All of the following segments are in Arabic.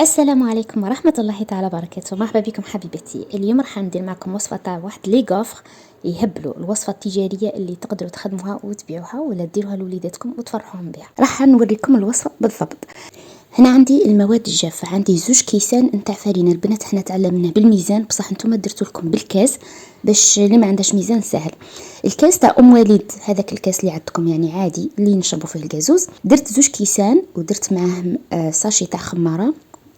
السلام عليكم ورحمة الله تعالى وبركاته. مرحبا بكم حبيبتي. اليوم راح ندير معكم وصفة تاع واحد لي غوفر يهبلوا، الوصفة التجارية اللي تقدروا تخدموها وتبيعوها ولا ديروها لوليداتكم وتفرحوهم بها. راح نوريكم الوصفة بالضبط. هنا عندي المواد الجافة، عندي 2 كيسان نتاع فرينة. البنات حنا تعلمنا بالميزان، بصح نتوما درتو لكم بالكاس باش اللي ما عندهاش ميزان سهل. الكاس تاع وليد، هذاك الكاس اللي عندكم يعني عادي اللي نشربوا فيه الغازوز. درت 2 كيسان ودرت معاهم ساشي تاع خمارة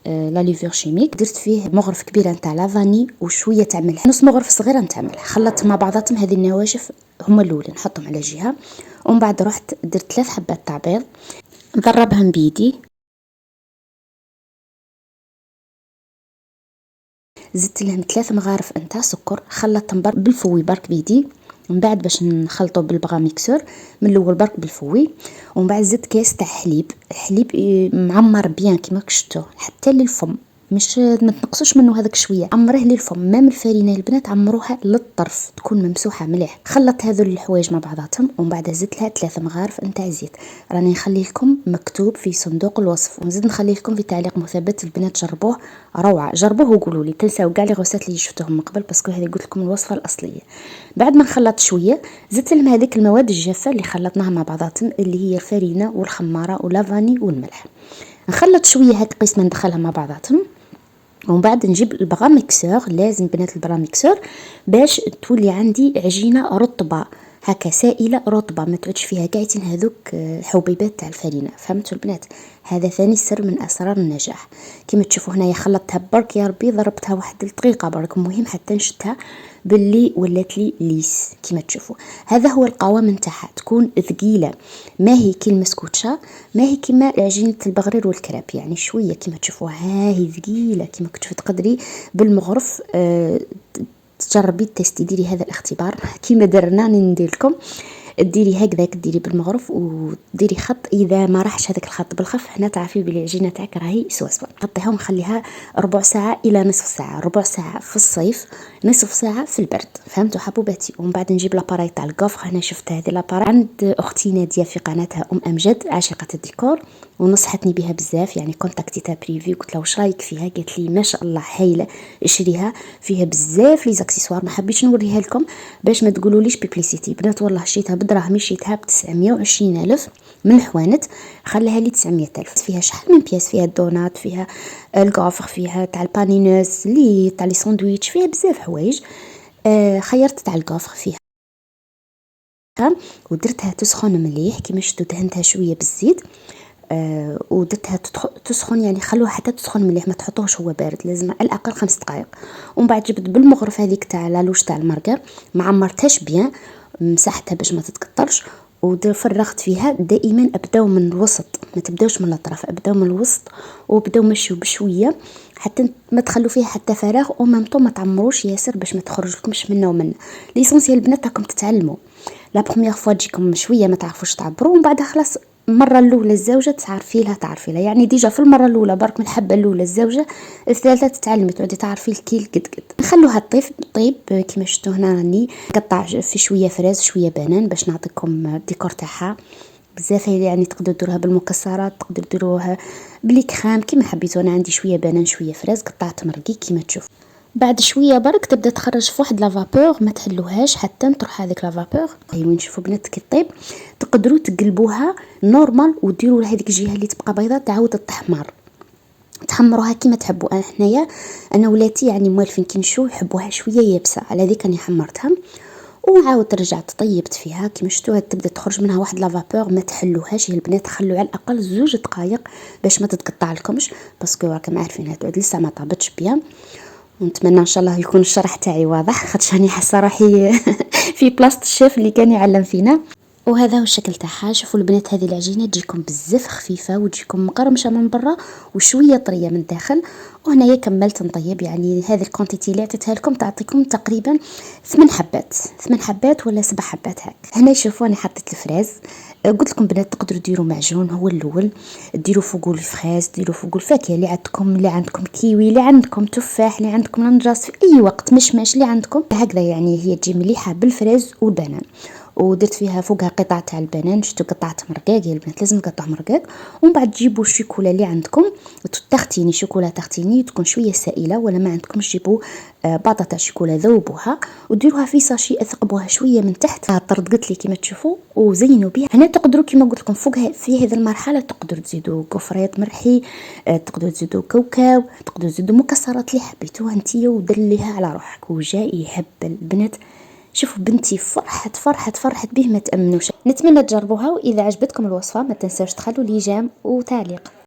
لا ليفور شيميك. درت فيه مغرف كبيره نتاع لافاني وشويه تاع ملح، نص مغرف صغيره نتاع ملح. خلطت مع بعضاتهم هذه النواشف هما الاولى نحطهم على جهه، ومن بعد رحت درت 3 حبات تاع بيض نضربهم بيدي. زدت لهم 3 مغارف نتاع سكر، خلطتهم برك بالفوي برك بيدي. من بعد باش نخلطو بالبغا ميكسور من الاول برك بالفوي. ومن بعد زدت كاس تاع حليب معمر بيان كيما كشتو حتى للفم، مش ما تنقصوش منه هذاك شويه، عمره للفم. مام الفرينه البنات عمروها للطرف تكون ممسوحه مليح. خلطت هذول الحوايج مع بعضاتهم ومن بعد زدت لها 3 مغارف نتاع زيت. راني نخلي لكم مكتوب في صندوق الوصف، ونزيد نخلي لكم في تعليق مثبت. البنات جربوه روعه، جربوه وقولوا لي. تنساو كاع لي غوسات اللي شفتوهم من قبل باسكو هذه قلت لكم الوصفه الاصليه. بعد ما نخلط شويه زدت لهم هذيك المواد الجافه اللي خلطناها مع بعضاتهم، اللي هي الفرينه والخماره واللافاني والملح. نخلط شويه هاك قسمه ندخلها مع بعضاتهم. ومن بعد نجيب البغا ميكسور، لازم بنات البغا ميكسور باش تولي عندي عجينه رطبه هكا سائله رطبه، ما تعودش فيها قاعدين هذوك حبيبات تاع الفرينه. فهمتوا البنات؟ هذا ثاني سر من اسرار النجاح. كما تشوفوا هنايا خلطتها برك يا ربي، ضربتها واحد الدقيقه برك، مهم حتى نشتها باللي ولات لي ليس. كما تشوفوا هذا هو القوام نتاعها، تكون ثقيله، ما هي كي المسكوتشا، ما هي كيما عجينه البغرير والكراب، يعني شويه كما تشوفوا ها هي ثقيله. كما كنتوا تقدري بالمغرف تجربي تستي ديري هذا الاختبار كيما درنا ندير لكم. ديري هكذاك، ديري بالمغرف وديري خط، اذا ما راحش هذاك الخط بالخف هنا تعرفي بلي العجينه تاعك راهي سواسوا. حطيها ونخليها ربع ساعه الى نصف ساعه، ربع ساعه في الصيف، نصف ساعه في البرد. فهمتوا حبوباتي؟ ومن بعد نجيب لاباراي تاع الكوفر. هنا شفت هذه لاباراي عند اختي ناديه في قناتها امجد عاشقه الديكور، ونصحتني بها بزاف، يعني كونتاكتيتها بريفي قلت لها واش رايك فيها، قالت لي ما شاء الله هايله اشريها، فيها بزاف لي زاكسيسوار. ما حبيتش نوريها لكم باش ما تقولوليش بيبليسيتي. بنات والله شريتها بدراهمي، شريتها ب920 ألف من الحوانت، خليها لي 900 ألف. فيها شحال من بياس، فيها الدونات، فيها الكوفر، فيها تاع البانينوز لي تاع لي ساندويتش، فيها بزاف حوايج. خيرت تاع الكوفر فيها ودرتها تسخن مليح كيما شفتوا، دهنتها شويه بالزيت ودرتها تسخن، يعني خلوها حتى تسخن مليح، ما تحطوهش هو بارد، لازم على الاقل 5 دقائق. ومن بعد جبت بالمغرف هذيك تاع لالوش تاع المرقه، ما عمرتهاش بيان، مسحتها باش ما تتكترش، وفرغت فيها. دائما ابداو من الوسط، ما تبداوش من الاطراف، ابداو من الوسط وبداو مشيو بشويه حتى ما تخلوا فيها حتى فراغ، ومامطو ما تعمروش ياسر باش ما تخرج لكمش منه ومنه. ليسونسيال البنات راكم تتعلموا، لا بروميير فوا تجيكم شويه ما تعرفوش تعبروا، ومن بعد خلاص المره الاولى الزوجه تعرفي لها، يعني ديجا في المره الاولى برك من الحبه الاولى الزوجه، الثالثه تتعلمي تعودي تعرفي الكيل قد نخلوها طيب كيما شفتوا. هنا راني قطع في شويه فراز شويه بنان باش نعطيكم الديكور تاعها بزاف، يعني تقدروا ديروها بالمكسرات، تقدروا ديروها بالكريم كيما حبيتوا. انا عندي شويه بنان شويه فراز، قطعت مرقي كيما تشوف. بعد شويه برك تبدا تخرج في واحد لافابور، ما تحلوهاش حتى تروح هذيك لافابور. هي وين نشوفوا بنات كي طيب تقدروا تقلبوها نورمال وديروا لهذيك الجهه اللي تبقى بيضاء تعاود تحمر، تحمروها كيما تحبوا. انا ولاتي يعني موالفين كي نشوف يحبوها شويه يابسه، على ذيك راني حمرتها وعاود رجعت طيبت فيها كيما شفتوها. تبدا تخرج منها واحد لافابور، ما تحلوهاش يا البنات، خلوا على الاقل 2 دقائق باش ما تتقطع لكمش، باسكو راكم عارفين تعود لسه ما طابتش بيان. ونتمنى ان شاء الله يكون الشرح تاعي واضح، خاطش راني حاسه روحي في بلاصه الشيف اللي كان يعلم فينا. وهذا هو الشكل تاعها. شوفوا البنات هذه العجينه تجيكم بزاف خفيفه وتجيكم مقرمشه من برا وشويه طريه من الداخل. وهنايا كملت نطيب، يعني هذه الكونتيتي اللي عطيتها لكم تعطيكم تقريبا 8 حبات ولا 7 حبات هاك. هنا شوفوا انا حطيت الفراز، قلت لكم بنات تقدروا ديروا معجون هو الاول، ديروا فوقو الفراز، ديروا فوقو الفاكهه اللي عندكم كيوي، اللي عندكم تفاح، اللي عندكم لنجاس، في اي وقت مشماش اللي عندكم هكذا، يعني هي تجي مليحه بالفراز والبنان. ودرت فيها فوقها قطع تاع البنان، شتو قطعت مرقاق، يا البنات لازم نقطع مرقاق. ومن بعد تجيبوا الشوكولا اللي عندكم تختيني شوكولا تختيني تكون شويه سائله، ولا ما عندكمش جيبوا باطه تاع شوكولا ذوبوها وديروها في ساشي، اثقبوها شويه من تحت طردقت لي كيما تشوفوا وزينوا بها. هنا تقدروا كيما قلت لكم فوقها في هذه المرحله تقدروا تزيدوا قفريات مرحي، تقدروا تزيدوا كاوكاو، تقدروا تزيدوا مكسرات اللي حبيتوها نتيا ودليها على روحك. وجاء يهبل البنات. شوفوا بنتي فرحت به ما تأمنوش. نتمنى تجربوها، وإذا عجبتكم الوصفة ما تنسوش تخلوا لي جيم وتعليق.